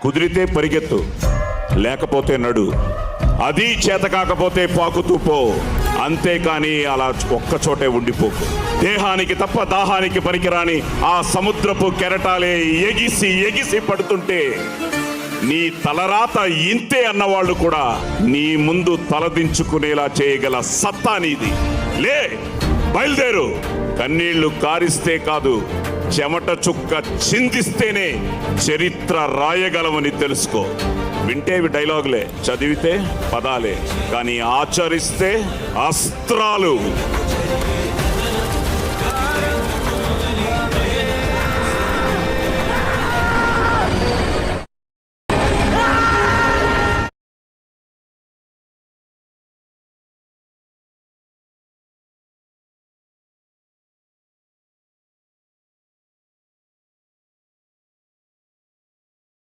కుదిరితే పరిగెత్తు, లేకపోతే నడు. అది చేత కాకపోతే పాకుతూ పో, అంతేకాని అలా ఒక్కచోటే ఉండిపోకు. దేహానికి తప్ప దాహానికి పనికిరాని ఆ సముద్రపు కెరటాలే ఎగిసి ఎగిసి పడుతుంటే నీ తలరాత ఇంతే అన్నవాళ్ళు కూడా నీ ముందు తలదించుకునేలా చేయగల సత్తా నీది. లే, బయలుదేరు. కన్నీళ్లు కారిస్తే కాదు, చెమట చుక్క చిందిస్తేనే చరిత్ర రాయగలమని తెలుసుకో. వింటేవి డైలాగులే, చదివితే పదాలే, కానీ ఆచరిస్తే అస్త్రాలు.